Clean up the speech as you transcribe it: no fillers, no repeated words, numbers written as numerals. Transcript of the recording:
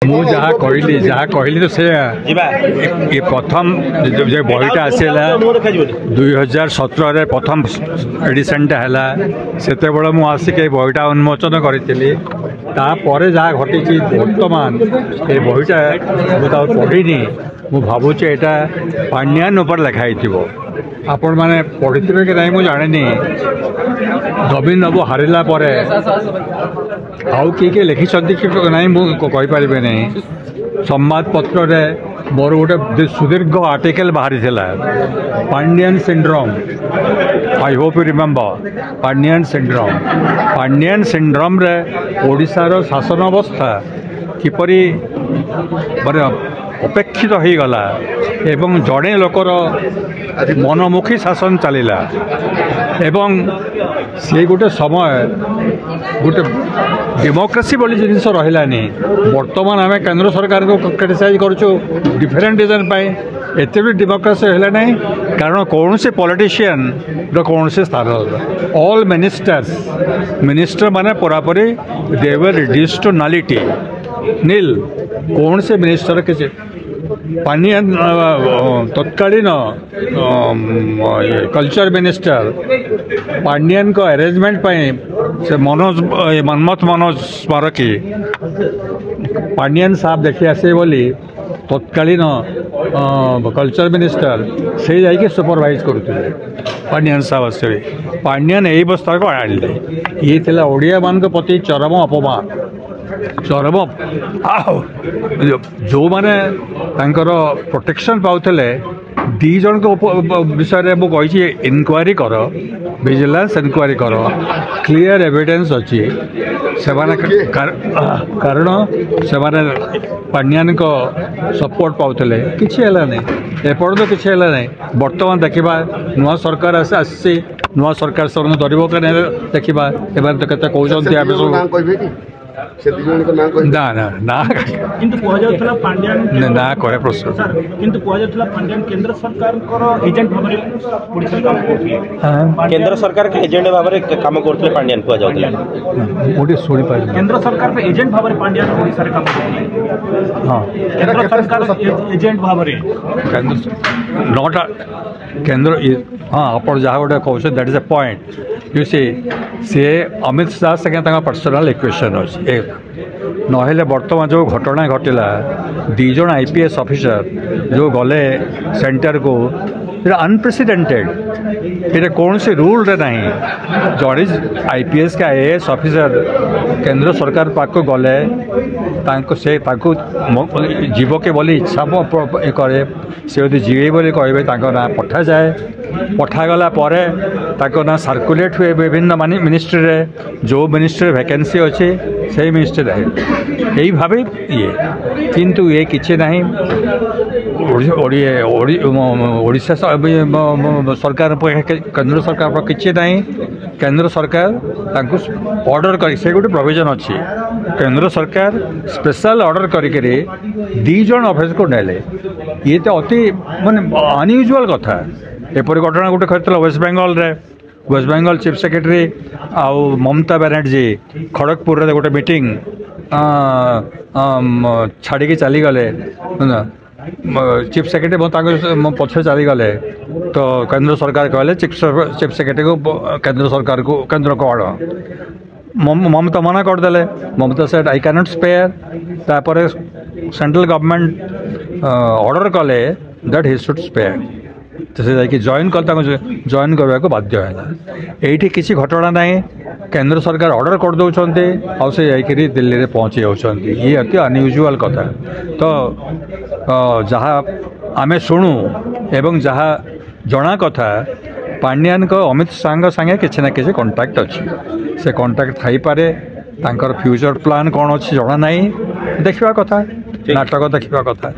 मु जहाँ कहली तो से ये प्रथम जो बहीटा आसला 2017 प्रथम एडिशनटा है से मुझे आसिक बहीटा उन्मोचन करी तापर जहाँ घटी बर्तमान ये बहीटा मुझे पढ़ी मु भावुचे यहाँ पांड्यान उपर लिखाई आपण मैंने पढ़ी कि नहीं मुझे जानी नवीन बाबू हारिला आउ किए लिखिं कि ना मुझे नहीं संवादपत्र मोर गोटे सुदीर्घ आर्टिकल बाहरी Pandian syndrome I hope you remember Pandian syndrome रे ओडिशार शासन अवस्था किपरि अपेक्षित हो गला एवं जड़े लोकर मनमुखी शासन चलला एवं से गोटे समय गोटे डेमोक्रेसी बोली जिनस रही बर्तमान आम केंद्र सरकार को क्रिटिसाइज करूँ डिफरेंट रीजन एत भी डेमोक्रेसी है ना कारण कौन से पॉलिटिशियन कौन से स्थान ऑल मिनिस्टर माने पूरापूरी दे वर रिड्यूस्ड टू नलिटी नील कौन से मिनिस्टर के पांड्यान तत्कालीन कल्चर मिनिस्टर पांड्यान को अरेंजमेंट से मनमथ मनोज स्मारकी पांड्यान साहब देखी आसे बोली तत्कालीन कल्चर मिनिस्टर से जाइए सुपरवाइज करुले पांड्यान साहब आसे पांड्यान यही अवस्था को आने ये थिला ओडिया मान प्रति चरम अपमान चरम जो माने प्रोटेक्शन पाउले दी जन को विषय में मुझे इनक्वारी कर विजिलेंस इनक्वारी कर क्लियर एविडेंस अच्छी से कारण से पांड्यान को सपोर्ट पाउले किसी है नहीं एपर्त किसी है नहीं बर्तमान देखा नुआ सरकार आसी नुआ सरकार से धरब कि देखा एवं तो केते कहते ना ना ना ना कहे प्रश्न किंतु पांड्यान केंद्र सरकार एजेंट केंद्र सरकार के एजेंट भाव में काम करते पांड्यान गोटे शुणी पार केंद्र सरकार के एजेंट भाव में पांड्यान ओडिशा रे काम करते हाँ केंद्र सरकार एजेंट भाव में नॉट केंद्र हाँ आप जहाँ गोटे कौन that is a point you see Amit Shah संगे पर्सनाल इक्वेशन अच्छे नहेले बर्तमान जो घटना घटला दीज आईपीएस ऑफिसर जो गले सेंटर को अनप्रेसिडेंटेड ये कौन से रूल रे नहीं जड़े आईपीएस के आईएएस ऑफिसर केंद्र सरकार पाक गले से जीव के बोली इच्छा करे से यदि जीवे बोली कहे ना पठा जाए पठागला ना सर्कुलेट हुए विभिन्न मिनिस्ट्री रे जो मिनिस्ट्री वैकेंसी अच्छे से मिनिस्ट्री रहे यही भाव ये किंतु ये किसी ना ओडिशा सरकार केंद्र सरकार किसी ना केंद्र सरकार ऑर्डर कर से गोटे प्रोविजन अच्छी केंद्र सरकार स्पेशल ऑर्डर करी दी जन ऑफिस को नेले ये तो अति माने अनयूजुअल कथा एपरी घटना गोटे करते वेस्ट बेंगल चीफ सेक्रेटरी आउ ममता बनर्जी खड़गपुर रे गोटे मीटिंग छाड़ी चली गले चीफ सेक्रेटरी पछे चली गले तो केंद्र सरकार कहले चीफ सेक्रेटरी को केंद्र को आड़ ममता मना करदे ममता सेड आई कैनॉट स्पेयर तापर सेंट्रल गवर्नमेंट ऑर्डर कले दैट ही शुड स्पेयर तो से जाकि जॉइन जॉइन करने को बाध्य है ये किसी घटना ना केंद्र सरकार ऑर्डर कर दौरान आउ से जाकि दिल्ली में पहुँची जाती ये अति अनयूजुअल कथा तो जहाँ आमे शुणु एवं जहाँ जना कथा पांड्यान को अमित शाह संगे किसी ना किसी कांटेक्ट अच्छी से कांटेक्ट थी पारे फ्यूचर प्लान कौन अच्छी जना ना देखा कथा नाटक देखा कथा।